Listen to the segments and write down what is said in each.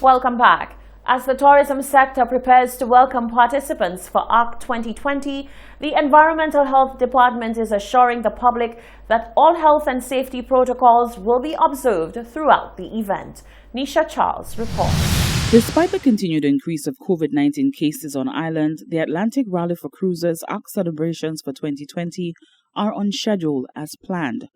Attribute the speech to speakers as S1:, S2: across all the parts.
S1: Welcome back. As the tourism sector prepares to welcome participants for ARC 2020, the Environmental Health Department is assuring the public that all health and safety protocols will be observed throughout the event. Nisha Charles reports.
S2: Despite the continued increase of COVID-19 cases on island, the Atlantic Rally for Cruisers ARC celebrations for 2020 are on schedule as planned.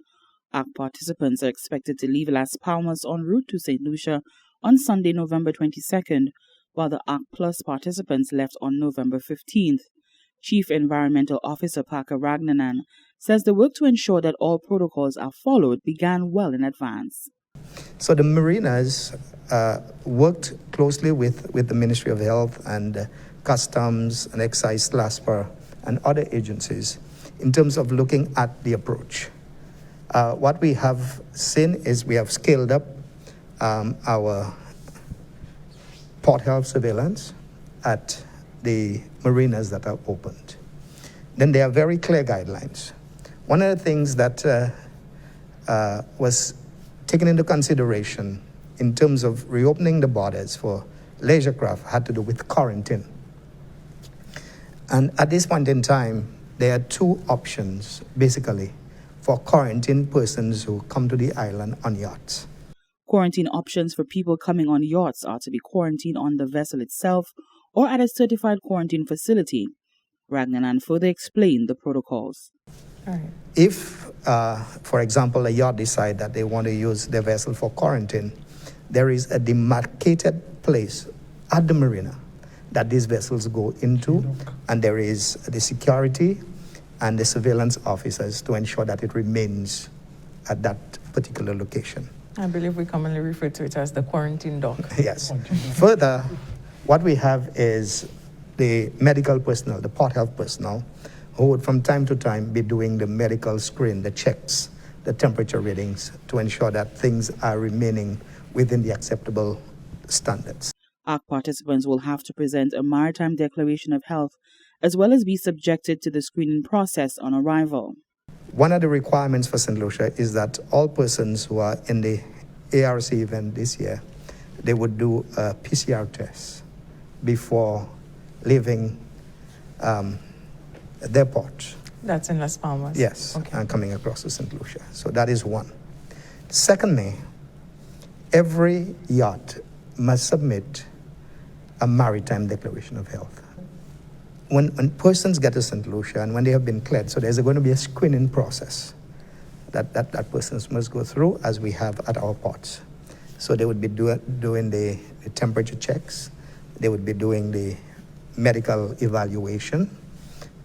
S2: ARC participants are expected to leave Las Palmas en route to St. Lucia on Sunday, November 22nd, while the ARC Plus participants left on November 15th. Chief Environmental Officer Parker Ragnanan says the work to ensure that all protocols are followed began well in advance.
S3: So the marinas worked closely with the Ministry of Health and Customs and Excise, LASPA, and other agencies in terms of looking at the approach. What we have seen is we have scaled up our port health surveillance at the marinas that are opened. Then there are very clear guidelines. One of the things that was taken into consideration in terms of reopening the borders for leisure craft had to do with quarantine. And at this point in time, there are two options, basically, for quarantine persons who come to the island on yachts.
S2: Quarantine options for people coming on yachts are to be quarantined on the vessel itself or at a certified quarantine facility. Ragnanan further explained the protocols.
S3: If, for example, a yacht decide that they want to use their vessel for quarantine, there is a demarcated place at the marina that these vessels go into, and there is the security and the surveillance officers to ensure that it remains at that particular location.
S4: I believe we commonly refer to it as the quarantine dock.
S3: Yes. Further, what we have is the medical personnel, the port health personnel, who would from time to time be doing the medical screen, the checks, the temperature readings to ensure that things are remaining within the acceptable standards.
S2: ARC participants will have to present a maritime declaration of health as well as be subjected to the screening process on arrival.
S3: One of the requirements for St. Lucia is that all persons who are in the ARC event this year, they would do a PCR test before leaving their port.
S4: That's in Las Palmas?
S3: Yes,
S4: okay.
S3: And coming across to St. Lucia. So that is one. Secondly, every yacht must submit a maritime declaration of health. When persons get to St. Lucia and when they have been cleared, so there's going to be a screening process that persons must go through as we have at our ports. So they would be doing the temperature checks, they would be doing the medical evaluation,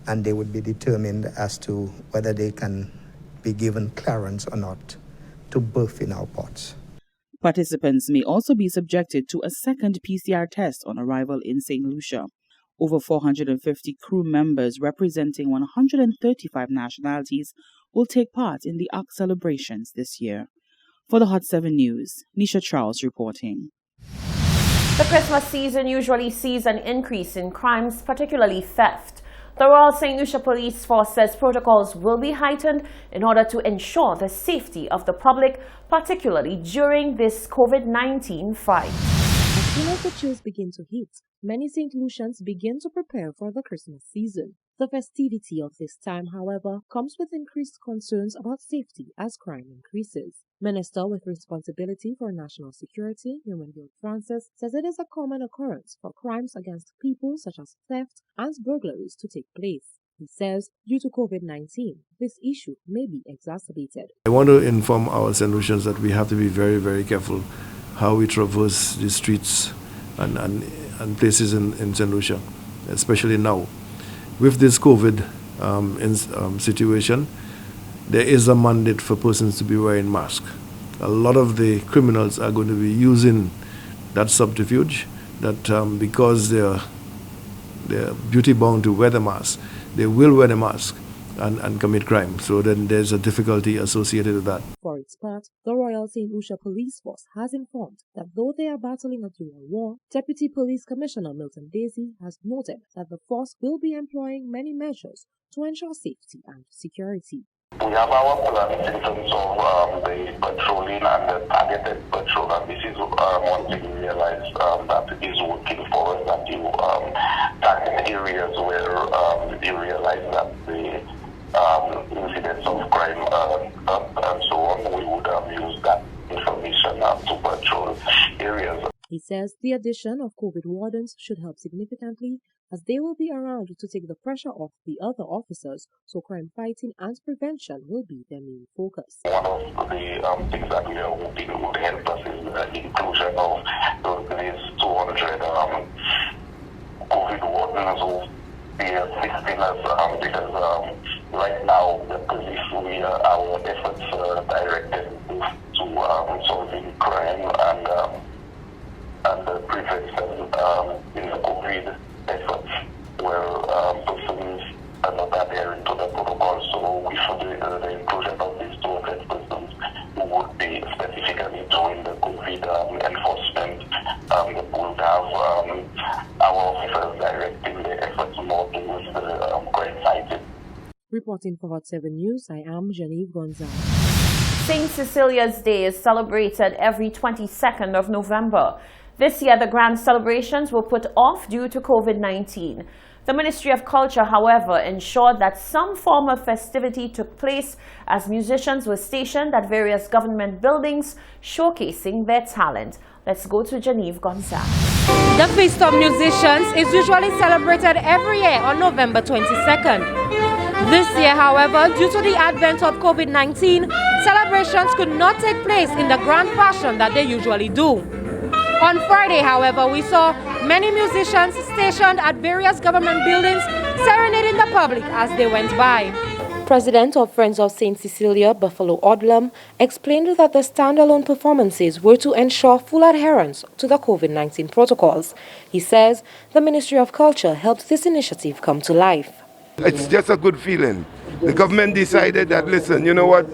S3: and they would be determined as to whether they can be given clearance or not to berth in our ports.
S2: Participants may also be subjected to a second PCR test on arrival in St. Lucia. Over 450 crew members representing 135 nationalities will take part in the ARC celebrations this year. For the Hot 7 News, Nisha Charles reporting.
S1: The Christmas season usually sees an increase in crimes, particularly theft. The Royal St. Lucia Police Force says protocols will be heightened in order to ensure the safety of the public, particularly during this COVID-19 fight.
S5: As soon as the chills begin to hit, many St. Lucians begin to prepare for the Christmas season. The festivity of this time, however, comes with increased concerns about safety as crime increases. Minister with responsibility for national security, Hermangild Francis, says it is a common occurrence for crimes against people such as theft and burglaries to take place. He says due to COVID-19, this issue may be exacerbated.
S6: I want to inform our St. Lucians that we have to be very, very careful how we traverse the streets and places in St. Lucia, especially now. With this COVID situation, there is a mandate for persons to be wearing masks. A lot of the criminals are going to be using that subterfuge that because they're duty bound to wear the mask, they will wear the mask and commit crime. So then there's a difficulty associated with that.
S5: For its part, the Royal St. Lucia Police Force has informed that though they are battling a dual war, Deputy Police Commissioner Milton Daisy has noted that the force will be employing many measures to ensure safety and security.
S7: We have our plans in terms of the patrolling and the targeted patrol, and this is one thing we realized use that information to patrol areas.
S5: He says the addition of COVID wardens should help significantly as they will be around to take the pressure off the other officers, so crime fighting and prevention will be their main focus.
S7: One of the things that we are hoping would help us is the inclusion of these 200 COVID wardens who be assisting us because right now the police, our efforts are directed to solving crime and prevention in the COVID efforts where persons are not adhering to the protocol. So we should the inclusion of these 200 persons who would be specifically doing the COVID enforcement. Would have our officers directing the efforts more towards the crime fighting.
S5: Reporting for Hot 7 News, I am Genevieve Gonzalez.
S1: St. Cecilia's Day is celebrated every 22nd of November. This year, the grand celebrations were put off due to COVID-19. The Ministry of Culture, however, ensured that some form of festivity took place as musicians were stationed at various government buildings showcasing their talent. Let's go to Genevieve Gonzalez.
S8: The Feast of Musicians is usually celebrated every year on November 22nd. This year, however, due to the advent of COVID-19, celebrations could not take place in the grand fashion that they usually do. On Friday, however, we saw many musicians stationed at various government buildings serenading the public as they went by. President of Friends of St. Cecilia, Buffalo Odlum, explained that the standalone performances were to ensure full adherence to the COVID-19 protocols. He says the Ministry of Culture helped this initiative come to life.
S9: It's just a good feeling. The government decided that, listen, you know what,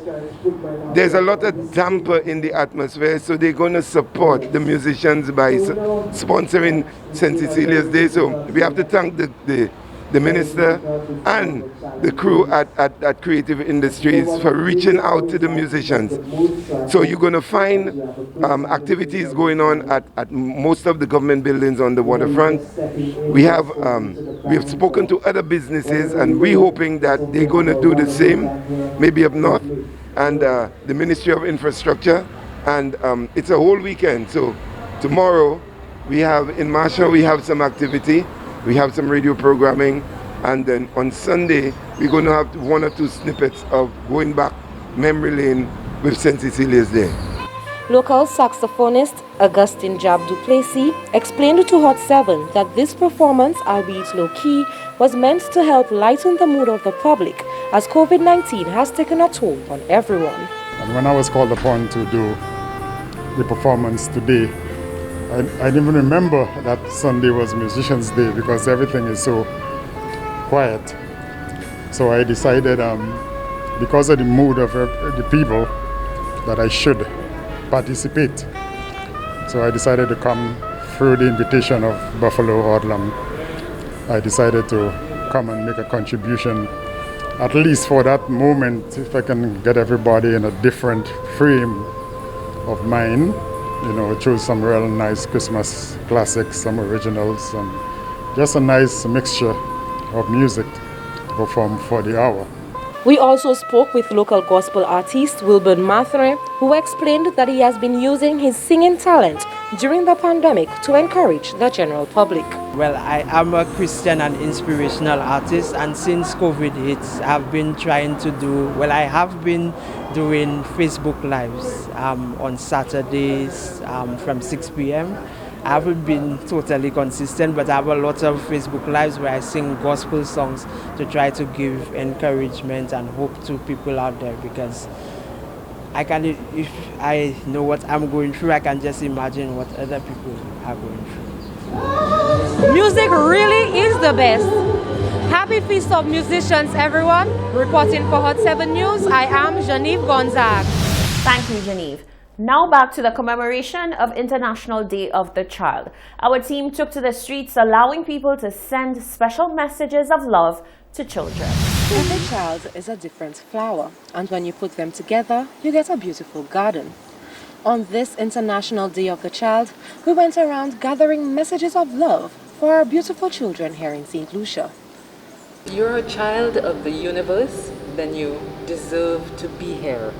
S9: there's a lot of damper in the atmosphere, so they're going to support the musicians by sponsoring St. Cecilia's Day. So we have to thank the minister and the crew at Creative Industries for reaching out to the musicians. So you're going to find activities going on at most of the government buildings on the waterfront. We have spoken to other businesses, and we're hoping that they're going to do the same, maybe up north, and the Ministry of Infrastructure. And it's a whole weekend. So tomorrow we have in Marshall, we have some activity. We have some radio programming, and then on Sunday we're going to have one or two snippets of going back memory lane with St. Cecilia's Day.
S8: Local saxophonist Augustine Jab Duplessis explained to Hot 7 that this performance, albeit low-key, was meant to help lighten the mood of the public as COVID-19 has taken a toll on everyone.
S10: And when I was called upon to do the performance today, I didn't even remember that Sunday was Musicians' Day because everything is so quiet. So I decided, because of the mood of the people, that I should participate. So I decided to come through the invitation of Buffalo Odlum. I decided to come and make a contribution, at least for that moment, if I can get everybody in a different frame of mind. You know, choose some real nice Christmas classics, some originals, and just a nice mixture of music performed for the hour.
S8: We also spoke with local gospel artist Wilburn Mathre, who explained that he has been using his singing talent during the pandemic to encourage the general public.
S11: Well, I am a Christian and inspirational artist, and since COVID hit, I've been trying to I have been doing Facebook Lives on Saturdays from 6 p.m. I haven't been totally consistent, but I have a lot of Facebook Lives where I sing gospel songs to try to give encouragement and hope to people out there, because if I know what I'm going through, I can just imagine what other people are going through.
S8: Music really is the best. Happy Feast of Musicians, everyone. Reporting for Hot 7 News, I am Genevieve Gonzague.
S1: Thank you, Genevieve. Now back to the commemoration of International Day of the Child. Our team took to the streets, allowing people to send special messages of love to children.
S8: Every child is a different flower, and when you put them together, you get a beautiful garden. On this International Day of the Child, we went around gathering messages of love for our beautiful children here in St. Lucia.
S12: You're a child of the universe, then you deserve to be here.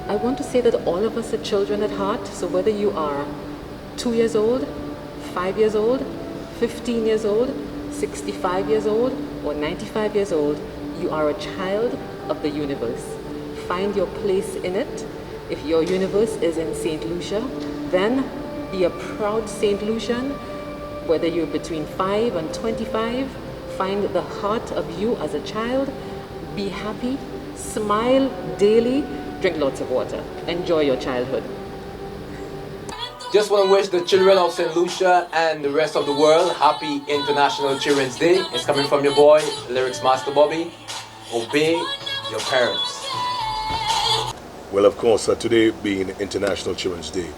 S12: I want to say that all of us are children at heart, so whether you are 2 years old, 5 years old, 15 years old, 65 years old, or 95 years old, you are a child of the universe. Find your place in it. If your universe is in St. Lucia, then be a proud St. Lucian. Whether you're between 5 and 25, find the heart of you as a child. Be happy, smile daily, drink lots of water. Enjoy your childhood.
S13: Just want to wish the children of St. Lucia and the rest of the world happy International Children's Day. It's coming from your boy, Lyrics Master Bobby. Obey your parents.
S14: Well, of course, today being International Children's Day,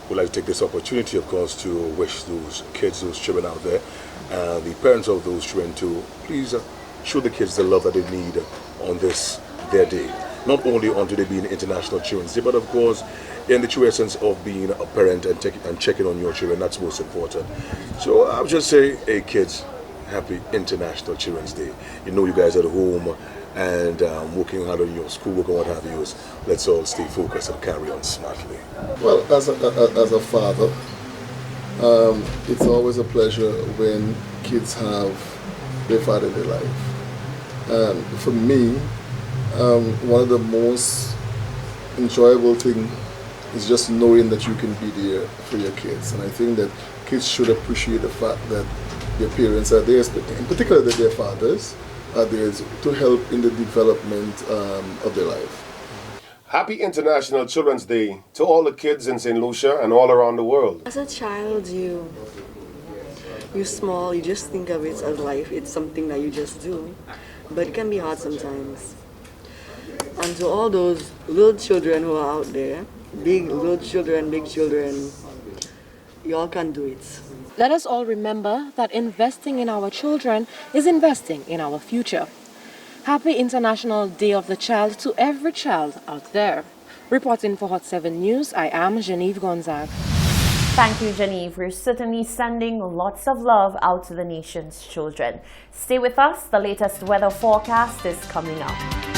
S14: we'd like to take this opportunity, of course, to wish those kids, those children out there, the parents of those children to please show the kids the love that they need on this, their day. Not only on today being International Children's Day, but of course, in the true essence of being a parent and checking on your children, that's most important. So I would just say, hey kids, happy International Children's Day. You know you guys at home and working hard on your schoolwork and what have you. Let's all stay focused and carry on smartly.
S15: Well, as a father, it's always a pleasure when kids have their father in their life. And for me, one of the most enjoyable things is just knowing that you can be there for your kids. And I think that kids should appreciate the fact that their parents are there, in particular that their fathers are there to help in the development of their life.
S16: Happy International Children's Day to all the kids in St. Lucia and all around the world.
S17: As a child, you're small, you just think of it as life. It's something that you just do, but it can be hard sometimes. And to all those little children who are out there, little children, big children, you all can do it.
S8: Let us all remember that investing in our children is investing in our future. Happy International Day of the Child to every child out there. Reporting for Hot 7 News, I am Genevieve Gonzague.
S1: Thank you, Genevieve. We're certainly sending lots of love out to the nation's children. Stay with us. The latest weather forecast is coming up.